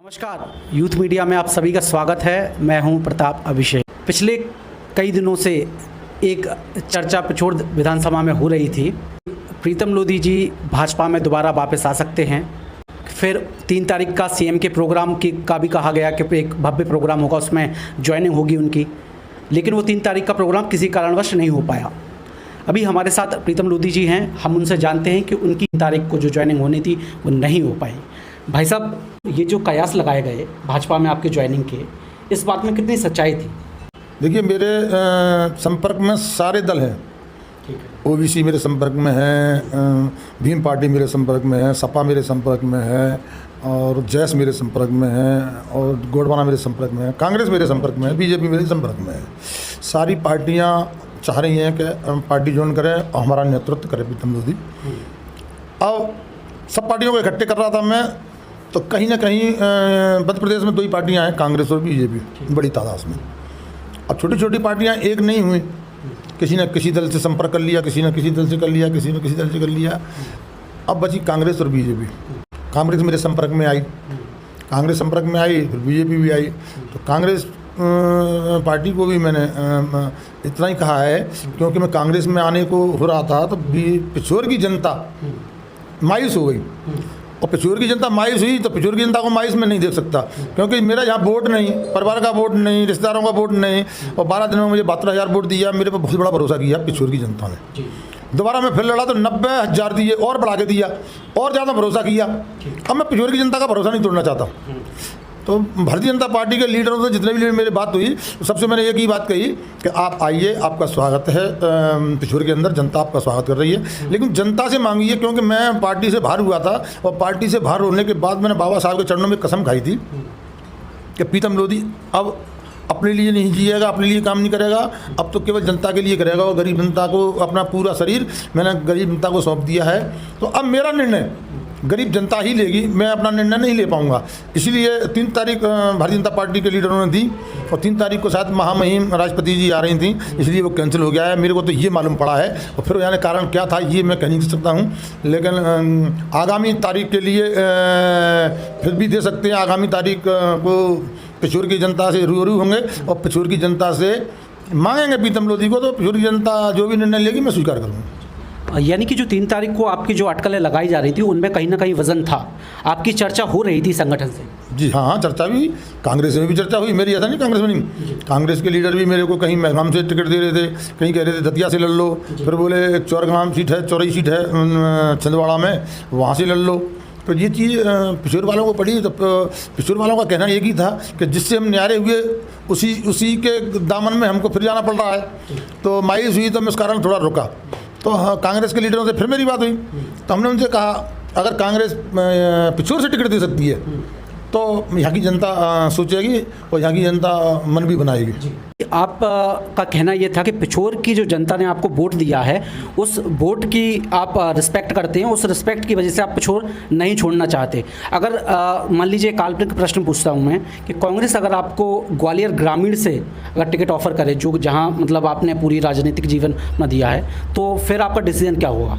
नमस्कार, youth media में आप सभी का स्वागत है। मैं हूं प्रताप अभिषेक। पिछले कई दिनों से एक चर्चा पिछोर विधानसभा में हो रही थी। प्रीतम लोधी जी भाजपा में दोबारा वापस आ सकते हैं। फिर 3 तारीख का सीएम के प्रोग्राम का भी कहा गया कि एक भव्य प्रोग्राम होगा, उसमें ज्वाइनिंग होगी उनकी, लेकिन वो 3 तारीख का प्रोग्राम किसी कारणवश नहीं हो पाया। अभी हमारे साथ प्रीतम लोधी जी हैं, हम उनसे जानते हैं कि उनकी तारीख को जो ज्वाइनिंग होनी थी वो नहीं हो पाई। भाई साहब, ये जो कयास लगाए गए भाजपा में आपके ज्वाइनिंग के, इस बात में कितनी सच्चाई थी? देखिए, मेरे संपर्क में सारे दल हैं। ठीक है। ओबीसी मेरे संपर्क में है, भीम पार्टी मेरे संपर्क में है, सपा मेरे संपर्क में है, और जैस मेरे संपर्क में है, और गोडवाना मेरे संपर्क में है, कांग्रेस मेरे संपर्क में है, बीजेपी मेरे संपर्क में है। सारी पार्टियां चाह रही हैं कि हम पार्टी ज्वाइन करें और हमारा नेतृत्व करें प्रीतम लोधी। अब सब पार्टियों को इकट्ठे कर रहा था मैं, तो कहीं ना कहीं मध्य प्रदेश में 2 ही पार्टियां हैं, कांग्रेस और बीजेपी, बड़ी तादाद में। अब छोटी छोटी पार्टियां एक नहीं हुई, किसी न किसी दल से संपर्क कर लिया, किसी न किसी दल से कर लिया, किसी न किसी दल से कर लिया। अब बची कांग्रेस और बीजेपी। कांग्रेस मेरे संपर्क में आई, कांग्रेस संपर्क में आई, फिर बीजेपी भी आई। तो कांग्रेस पार्टी को भी मैंने इतना ही कहा है, क्योंकि मैं कांग्रेस में आने को हो रहा था तो पिछोर की जनता मायूस हो गई, और पिछोर की जनता मायूस हुई तो पिछोर की जनता को मायूस में नहीं देख सकता, क्योंकि मेरा यहाँ वोट नहीं, परिवार का वोट नहीं, रिश्तेदारों का वोट नहीं, और 12 दिनों में मुझे 72,000 वोट दिया। मेरे पर बहुत बड़ा भरोसा किया पिछोर की जनता ने। दोबारा मैं फिर लड़ा तो 90,000 दिए और बढ़ा के दिया, और ज़्यादा भरोसा किया। अब मैं पिछोर की जनता का भरोसा नहीं तोड़ना चाहता। तो भारतीय जनता पार्टी के लीडरों से जितने भी मेरी बात हुई, सबसे मैंने एक ही बात कही कि आप आइए, आपका स्वागत है पिछोर के अंदर, जनता आपका स्वागत कर रही है, लेकिन जनता से मांगिए, क्योंकि मैं पार्टी से बाहर हुआ था, और पार्टी से बाहर होने के बाद मैंने बाबा साहब के चरणों में कसम खाई थी कि प्रीतम लोधी अब अपने लिए नहीं जिएगा, अपने लिए काम नहीं करेगा, अब तो केवल जनता के लिए करेगा, और गरीब जनता को अपना पूरा शरीर मैंने गरीब जनता को सौंप दिया है। तो अब मेरा निर्णय गरीब जनता ही लेगी, मैं अपना निर्णय नहीं ले पाऊंगा। इसलिए 3 तारीख भारतीय जनता पार्टी के लीडरों ने दी, और 3 तारीख को शायद महामहिम राष्ट्रपति जी आ रही थी, इसलिए वो कैंसिल हो गया है। मेरे को तो ये मालूम पड़ा है, और फिर यानी कारण क्या था ये मैं कह नहीं सकता हूँ, लेकिन आगामी तारीख के लिए फिर भी दे सकते हैं। आगामी तारीख को पिछोर की जनता से रूबरू होंगे, और पिछोर की जनता से मांगेंगे प्रीतम लोधी को, तो पिछोर की जनता जो भी निर्णय लेगी मैं स्वीकार करूँगा। यानी कि जो 3 तारीख को आपकी जो अटकलें लगाई जा रही थी, उनमें कहीं ना कहीं वजन था, आपकी चर्चा हो रही थी संगठन से? जी हाँ, चर्चा भी कांग्रेस में भी चर्चा हुई, मेरी ऐसा नहीं कांग्रेस में नहीं। कांग्रेस के लीडर भी मेरे को कहीं महगाम से टिकट दे रहे थे, कहीं कह रहे थे दतिया से लड़ लो, फिर बोले चौरगाम सीट है, चौरई सीट है छिंदवाड़ा में, वहाँ से लड़ लो। तो ये चीज़ पिछोर वालों को पड़ी। तो पिछोर वालों का कहना एक ही था कि जिससे हम न्यारे हुए उसी के दामन में हमको फिर जाना पड़ रहा है। तो मायूस हुई, तो मैं उस कारण थोड़ा रुका। तो हाँ, कांग्रेस के लीडरों से फिर मेरी बात हुई, तो हमने उनसे कहा अगर कांग्रेस पिछोर से टिकट दे सकती है तो यहाँ की जनता सोचेगी, और यहाँ की जनता मन भी बनाएगी। आप का कहना ये था कि पिछोर की जो जनता ने आपको वोट दिया है, उस वोट की आप रिस्पेक्ट करते हैं, उस रिस्पेक्ट की वजह से आप पिछोर नहीं छोड़ना चाहते। अगर मान लीजिए काल्पनिक प्रश्न पूछता हूँ मैं कि कांग्रेस अगर आपको ग्वालियर ग्रामीण से अगर टिकट ऑफर करे, जो जहाँ मतलब आपने पूरी राजनीतिक जीवन अपना दिया है, तो फिर आपका डिसीजन क्या होगा?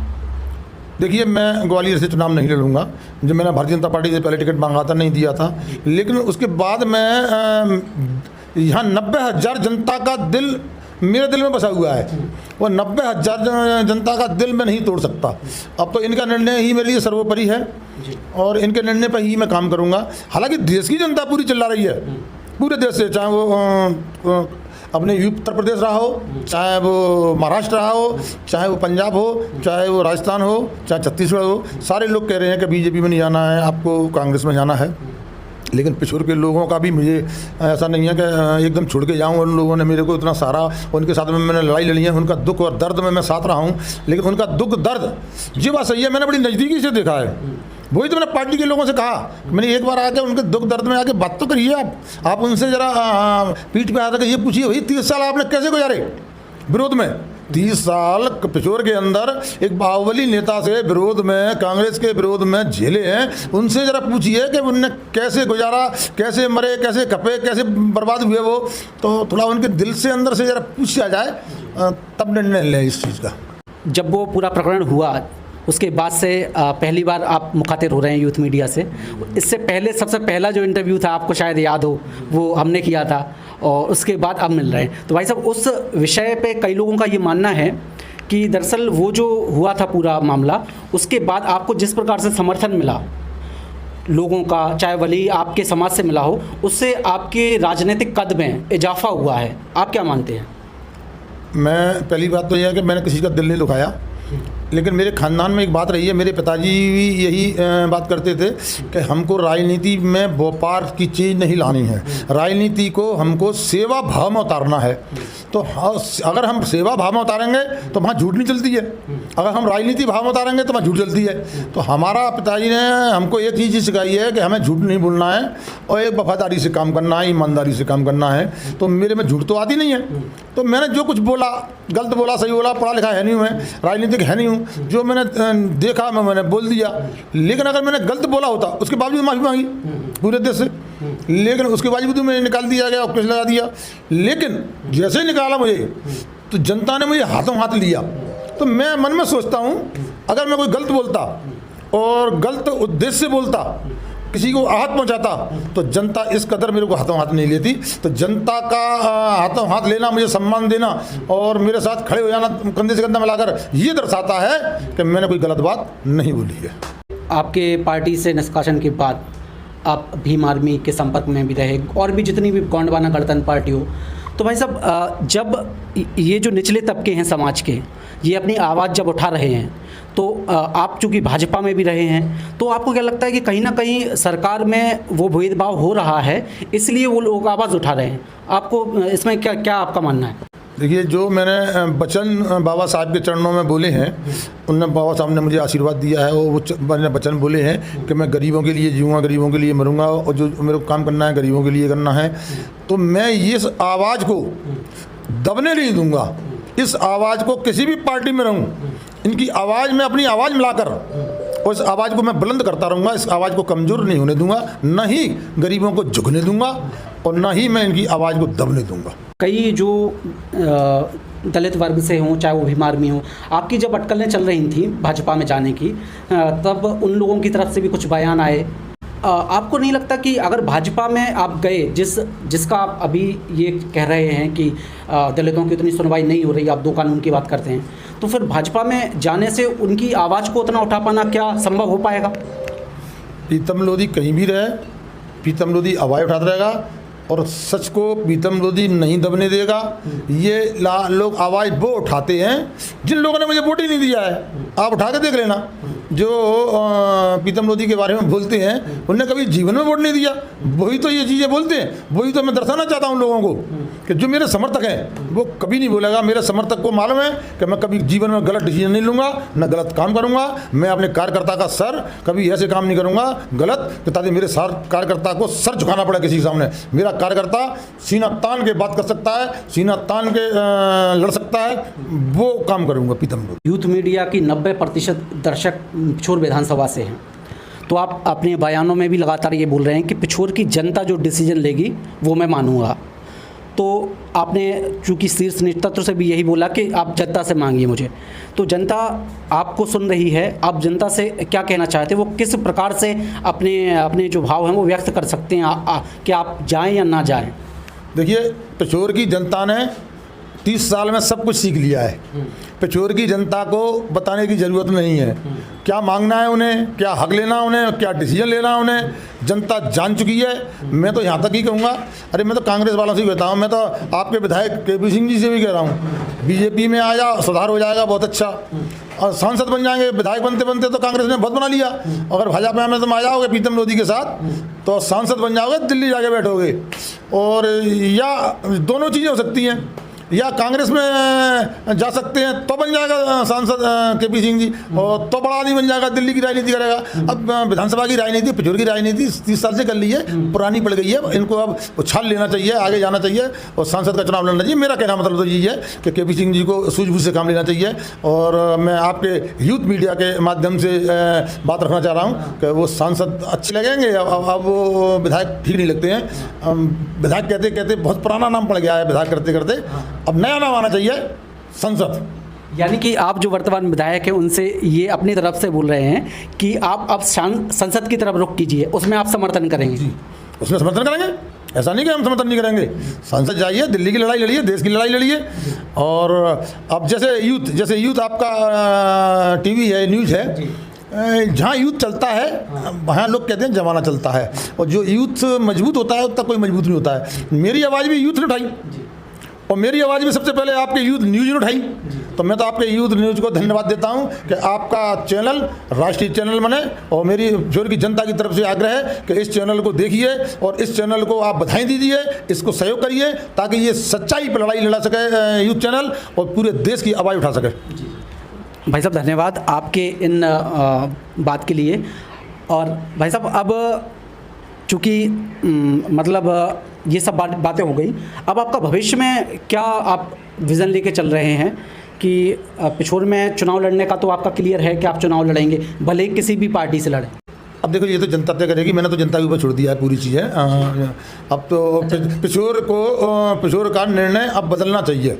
देखिए, मैं ग्वालियर से चुनाव नहीं लड़ूंगा। जब मैंने भारतीय जनता पार्टी से पहले टिकट मांगा था, नहीं दिया था, लेकिन उसके बाद मैं यहाँ 90,000 जनता का दिल मेरे दिल में बसा हुआ है, वो 90,000 जनता का दिल मैं नहीं तोड़ सकता। अब तो इनका निर्णय ही मेरे लिए सर्वोपरि है, और इनके निर्णय पर ही मैं काम करूँगा। हालांकि देश की जनता पूरी चिल्ला रही है, पूरे देश से, चाहे वो अपने उत्तर प्रदेश रहा हो, चाहे वो महाराष्ट्र रहा हो, चाहे वो पंजाब हो, चाहे वो राजस्थान हो, चाहे छत्तीसगढ़ हो, सारे लोग कह रहे हैं कि बीजेपी में नहीं जाना है, आपको कांग्रेस में जाना है। लेकिन पिछोर के लोगों का भी मुझे ऐसा नहीं है कि एकदम छोड़ के जाऊँ। उन लोगों ने मेरे को इतना सारा, उनके साथ में मैंने लड़ाई लड़ी है, उनका दुख और दर्द में मैं साथ रहा हूँ, लेकिन उनका दुख दर्द ये बात सही है, मैंने बड़ी नज़दीकी से देखा है। वही तो मैंने पार्टी के लोगों से कहा, मैंने एक बार आके उनके दुख दर्द में आके बात तो करिए आप उनसे ज़रा पीठ पे आकर ये पूछिए, भाई 30 साल आपने कैसे गुजारे विरोध में? 30 साल पिछोर के अंदर एक बाहुबली नेता से विरोध में, कांग्रेस के विरोध में झेले हैं। उनसे ज़रा पूछिए कि उनने कैसे गुजारा, कैसे मरे, कैसे खपे, कैसे बर्बाद हुए वो। तो थोड़ा उनके दिल से अंदर से ज़रा पूछा जाए, तब निर्णय लें इस चीज़ का। जब वो पूरा प्रकरण हुआ उसके बाद से पहली बार आप मुखातिब हो रहे हैं यूथ मीडिया से। इससे पहले सबसे पहला जो इंटरव्यू था आपको शायद याद हो, वो हमने किया था और उसके बाद अब मिल रहे हैं। तो भाई साहब, उस विषय पे कई लोगों का ये मानना है कि दरअसल वो जो हुआ था पूरा मामला, उसके बाद आपको जिस प्रकार से समर्थन मिला लोगों का, चाहे वली आपके समाज से मिला हो, उससे आपके राजनीतिक कद में इजाफा हुआ है। आप क्या मानते हैं? मैं पहली बात तो यह है कि मैंने किसी का दिल नहीं दुखाया, लेकिन मेरे ख़ानदान में एक बात रही है, मेरे पिताजी भी यही बात करते थे कि हमको राजनीति में व्यापार की चीज़ नहीं लानी है, राजनीति को हमको सेवा भाव में उतारना है। तो अगर हम सेवा भाव में उतारेंगे तो वहाँ झूठ नहीं चलती है, अगर हम राजनीति भाव में उतारेंगे तो वहाँ झूठ चलती है। तो हमारा पिताजी ने हमको एक चीज़ सिखाई है कि हमें झूठ नहीं बोलना है और एक वफादारी से काम करना है, ईमानदारी से काम करना है। तो मेरे में झूठ तो आती नहीं है, तो मैंने जो कुछ बोला, गलत बोला सही बोला, पढ़ा लिखा है नहीं हूँ मैं, राजनीतिक है नहीं हूँ, जो मैंने देखा मैंने बोल दिया। लेकिन अगर मैंने गलत बोला होता उसके बावजूद माफ़ी मांगी पूरे देश से, लेकिन उसके बावजूद मैंने निकाल दिया गया, केस लगा दिया। लेकिन जैसे ही निकाला मुझे तो जनता ने मुझे हाथों हाथ लिया। तो मैं मन में सोचता हूँ, अगर मैं कोई गलत बोलता और गलत उद्देश्य से बोलता, किसी को आहत पहुंचाता, तो जनता इस कदर मेरे को हाथों हाथ नहीं लेती। तो जनता का हाथों हाथ लेना, मुझे सम्मान देना और मेरे साथ खड़े हो जाना कंधे से कंधा मिलाकर, ये दर्शाता है कि मैंने कोई गलत बात नहीं बोली है। आपके पार्टी से निष्कासन के बाद आप भीम आर्मी के संपर्क में भी रहे और भी जितनी भी गोंडवाना गणतंत्र पार्टी हो। तो भाई साहब, जब ये जो निचले तबके हैं समाज के, ये अपनी आवाज़ जब उठा रहे हैं, तो आप चूँकि भाजपा में भी रहे हैं, तो आपको क्या लगता है कि कहीं ना कहीं सरकार में वो भेदभाव हो रहा है, इसलिए वो लोग आवाज़ उठा रहे हैं? आपको इसमें क्या क्या आपका मानना है? देखिए, जो मैंने वचन बाबा साहब के चरणों में बोले हैं, उनने बाबा साहब ने मुझे आशीर्वाद दिया है, वो मैंने वचन बोले हैं कि मैं गरीबों के लिए जीऊँगा, गरीबों के लिए मरूंगा और जो मेरे को काम करना है गरीबों के लिए करना है। तो मैं इस आवाज़ को दबने नहीं दूंगा। इस आवाज़ को किसी भी पार्टी में रहूं, इनकी आवाज़ में अपनी आवाज़ मिलाकर और इस आवाज़ को मैं बुलंद करता रहूँगा। इस आवाज़ को कमज़ोर नहीं होने दूंगा, न ही गरीबों को झुकने दूंगा और न ही मैं इनकी आवाज़ को दबने दूंगा। कई जो दलित वर्ग से हों, चाहे वो भीम आर्मी हो, आपकी जब अटकलें चल रही थी भाजपा में जाने की, तब उन लोगों की तरफ से भी कुछ बयान आए। आपको नहीं लगता कि अगर भाजपा में आप गए, जिसका आप अभी ये कह रहे हैं कि दलितों की उतनी सुनवाई नहीं हो रही, आप 2 कानून की बात करते हैं, तो फिर भाजपा में जाने से उनकी आवाज़ को उतना उठा पाना क्या संभव हो पाएगा? प्रीतम लोधी कहीं भी रहे, प्रीतम लोधी आवाज़ उठाता रहेगा और सच को प्रीतम लोधी नहीं दबने देगा। ये लोग आवाज़ वो उठाते हैं जिन लोगों ने मुझे वोट ही नहीं दिया है। आप उठा के देख लेना, जो प्रीतम लोधी के बारे में बोलते हैं, उन्होंने कभी जीवन में वोट नहीं दिया, वही तो ये चीज़ें बोलते हैं। वही तो मैं दर्शाना चाहता हूँ लोगों को कि जो मेरे समर्थक हैं वो कभी नहीं बोलेगा। मेरे समर्थक को मालूम है कि मैं कभी जीवन में गलत डिसीजन नहीं लूँगा, न गलत काम करूँगा। मैं अपने कार्यकर्ता का सर कभी ऐसे काम नहीं करूँगा गलत कि ताकि मेरे कार्यकर्ता को सर झुकाना पड़े किसी के सामने। मेरा कार्यकर्ता सीना तान के बात कर सकता है, सीना तान के लड़ सकता है, वो काम करूँगा प्रीतम लोधी। यूथ मीडिया की 90% दर्शक पिछोर विधानसभा से हैं, तो आप अपने बयानों में भी लगातार ये बोल रहे हैं कि पिछोर की जनता जो डिसीजन लेगी वो मैं मानूंगा। तो आपने चूँकि शीर्ष नेतृत्व से भी यही बोला कि आप जनता से मांगिए मुझे, तो जनता आपको सुन रही है, आप जनता से क्या कहना चाहते हैं? वो किस प्रकार से अपने जो भाव हैं वो व्यक्त कर सकते हैं कि आप जाएं या ना जाएं? देखिए, पिछोर की जनता ने 30 साल में सब कुछ सीख लिया है। पिछोर की जनता को बताने की ज़रूरत नहीं है क्या मांगना है उन्हें, क्या हक लेना उन्हें, क्या डिसीजन लेना उन्हें, जनता जान चुकी है। मैं तो यहाँ तक ही कहूँगा, अरे मैं तो कांग्रेस वालों से ही कहता हूँ, मैं तो आपके विधायक केपी सिंह जी से भी कह रहा हूँ, बीजेपी में आ जाओ, सुधार हो जाएगा बहुत अच्छा, और सांसद बन जाएंगे। विधायक बनते बनते तो कांग्रेस ने बहुत बना लिया, अगर भाजपा में तुम आ जाओगे प्रीतम लोधी के साथ तो सांसद बन जाओगे, दिल्ली जाके बैठोगे। और या दोनों चीज़ें हो सकती हैं, या कांग्रेस में जा सकते हैं तो बन जाएगा सांसद केपी सिंह जी, और तो बड़ा आदमी बन जाएगा, दिल्ली की राजनीति करेगा। अब विधानसभा की राजनीति, पिछोर की राजनीति 30 साल से कर ली है, पुरानी पड़ गई है, इनको अब उछाल लेना चाहिए, आगे जाना चाहिए और सांसद का चुनाव लड़ना चाहिए। मेरा कहना मतलब तो यही है कि केपी सिंह जी को सूझबूझ से काम लेना चाहिए। और मैं आपके यूथ मीडिया के माध्यम से बात रखना चाह रहा हूँ कि वो सांसद अच्छे लगेंगे, अब वो विधायक ठीक नहीं लगते हैं। विधायक कहते कहते बहुत पुराना नाम पड़ गया है विधायक करते करते, अब नया नाम आना चाहिए संसद। यानी कि आप जो वर्तमान विधायक हैं उनसे ये अपनी तरफ से बोल रहे हैं कि आप अब संसद की तरफ रुख कीजिए, उसमें आप समर्थन करेंगे। जी, उसमें समर्थन करेंगे, ऐसा नहीं कि हम समर्थन नहीं करेंगे। संसद जाइए, दिल्ली की लड़ाई लड़िए, देश की लड़ाई लड़िए। और अब जैसे यूथ आपका टीवी है, न्यूज़ है, जहाँ यूथ चलता है वहाँ लोग कहते हैं जमाना चलता है, और जो यूथ मजबूत होता है उतना कोई मजबूत नहीं होता है। मेरी आवाज़ भी यूथ ने उठाई, और मेरी आवाज़ भी सबसे पहले आपके यूथ न्यूज़ ने उठाई। तो मैं तो आपके यूथ न्यूज़ को धन्यवाद देता हूं कि आपका चैनल राष्ट्रीय चैनल बने, और मेरी जोर की जनता की तरफ से आग्रह है कि इस चैनल को देखिए और इस चैनल को आप बधाई दीजिए, इसको सहयोग करिए, ताकि ये सच्चाई पर लड़ाई लड़ा सके यूथ चैनल, और पूरे देश की आवाज़ उठा सके। भाई साहब धन्यवाद आपके इन बात के लिए। और भाई साहब अब चूँकि मतलब ये सब बातें हो गई, अब आपका भविष्य में क्या आप विज़न लेके चल रहे हैं कि पिछोर में चुनाव लड़ने का तो आपका क्लियर है कि आप चुनाव लड़ेंगे, भले किसी भी पार्टी से लड़ें? अब देखो, ये तो जनता तय करेगी, मैंने तो जनता के ऊपर छोड़ दिया है पूरी चीज़ें। अब तो पिछोर का निर्णय अब बदलना चाहिए,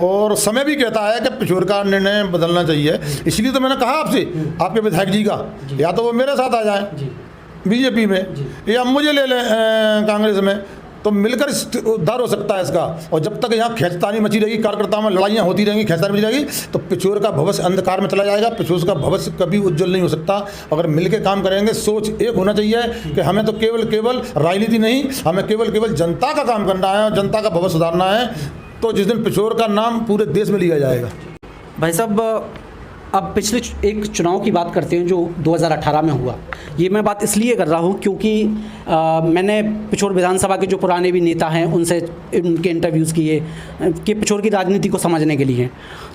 और समय भी कहता है कि पिछोर का निर्णय बदलना चाहिए। इसलिए तो मैंने कहा आपसे, आपके विधायक जी का, या तो वो मेरे साथ आ जाएं बीजेपी में, या मुझे ले लें कांग्रेस में, तो मिलकर उद्धार हो सकता है इसका। और जब तक यहाँ खींचतानी मची रहेगी, कार्यकर्ताओं में लड़ाइयाँ होती रहेंगी, खींचतानी मची रहेगी, तो पिछोर का भविष्य अंधकार में चला जाएगा। पिछोर का भविष्य कभी उज्जवल नहीं हो सकता। अगर मिलकर काम करेंगे, सोच एक होना चाहिए कि हमें तो केवल राजनीति नहीं, हमें केवल जनता का काम करना है, जनता का भविष्य सुधारना है। तो जिस दिन पिछोर का नाम पूरे देश में लिया जाएगा। भाई साहब अब पिछले एक चुनाव की बात करते हैं जो 2018 में हुआ। ये मैं बात इसलिए कर रहा हूँ क्योंकि मैंने पिछोर विधानसभा के जो पुराने भी नेता हैं उनसे उनके इंटरव्यूज़ किए कि पिछोर की राजनीति को समझने के लिए।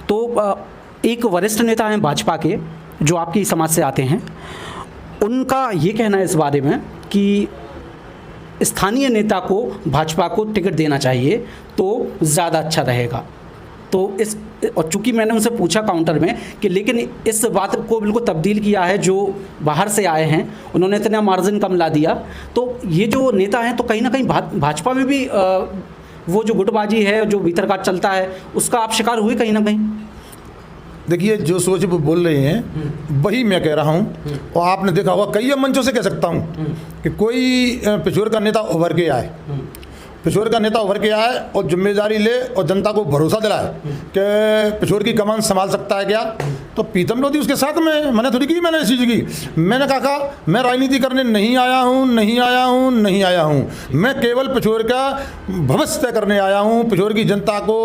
तो एक वरिष्ठ नेता हैं भाजपा के जो आपकी समाज से आते हैं, उनका ये कहना है इस बारे में कि स्थानीय नेता को भाजपा को टिकट देना चाहिए तो ज़्यादा अच्छा रहेगा। तो और चूँकि मैंने उनसे पूछा काउंटर में कि लेकिन इस बात को बिल्कुल तब्दील किया है जो बाहर से आए हैं, उन्होंने इतना मार्जिन कम ला दिया। तो ये जो नेता हैं तो कहीं ना कहीं भाजपा में भी वो जो गुटबाजी है, जो भीतरघात चलता है, उसका आप शिकार हुए कहीं ना कहीं? देखिए, जो सोच वो बोल रहे हैं वही मैं कह रहा हूँ, और आपने देखा होगा कई मंचों से कह सकता हूँ कि कोई पिछोर का नेता उभर के आए, पिछोर का नेता उभर के आए और जिम्मेदारी ले और जनता को भरोसा दिलाए कि पिछोर की कमान संभाल सकता है क्या। तो प्रीतम लोधी उसके साथ में मैंने थोड़ी की, मैंने इस चीज़ की, मैंने कहा मैं राजनीति करने नहीं आया हूँ, मैं केवल पिछोर का भविष्य तय करने आया हूँ, पिछोर की जनता को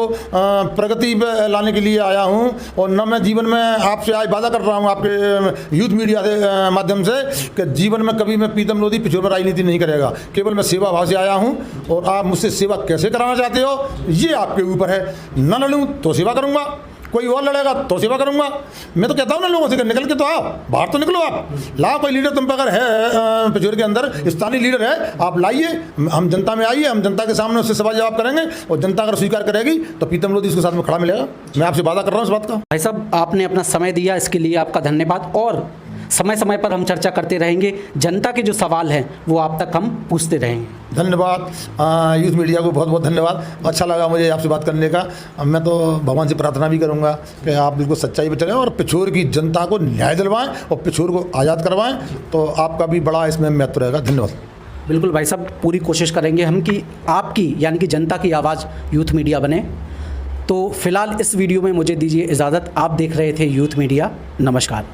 प्रगति पे लाने के लिए आया हूँ। और न मैं जीवन में आपसे आज वादा कर रहा हूँ आपके यूथ मीडिया के माध्यम से कि जीवन में कभी मैं प्रीतम लोधी पिछोर में राजनीति नहीं करेगा। केवल मैं सेवा भाव से आया हूँ, और आप मुझसे सेवा कैसे कराना चाहते हो ये आपके ऊपर है। न लड़ूँ तो सेवा करूँगा, कोई और लड़ेगा तो सेवा करूंगा। मैं तो कहता हूँ ना लोगों से निकल के तो आओ, बाहर तो निकलो, आप लाओ कोई लीडर तुम पे अगर है पिछोर के अंदर स्थानीय लीडर है, आप लाइए, हम जनता में आइए, हम जनता के सामने उससे सवाल जवाब करेंगे, और जनता अगर स्वीकार करेगी तो प्रीतम लोधी उसके साथ में खड़ा मिलेगा। मैं आपसे वादा कर रहा हूँ इस बात का। भाई साहब आपने अपना समय दिया, इसके लिए आपका धन्यवाद। और समय समय पर हम चर्चा करते रहेंगे, जनता के जो सवाल हैं वो आप तक हम पूछते रहेंगे। धन्यवाद यूथ मीडिया को, बहुत बहुत धन्यवाद। अच्छा लगा मुझे आपसे बात करने का। मैं तो भगवान से प्रार्थना भी करूंगा कि आप बिल्कुल सच्चाई पे चलें और पिछोर की जनता को न्याय दिलवाएं और पिछोर को आज़ाद करवाएं, तो आपका भी बड़ा इसमें महत्व रहेगा। धन्यवाद। बिल्कुल भाई साहब, पूरी कोशिश करेंगे हम कि आपकी यानी कि जनता की आवाज़ यूथ मीडिया बने। तो फिलहाल इस वीडियो में मुझे दीजिए इजाज़त। आप देख रहे थे यूथ मीडिया। नमस्कार।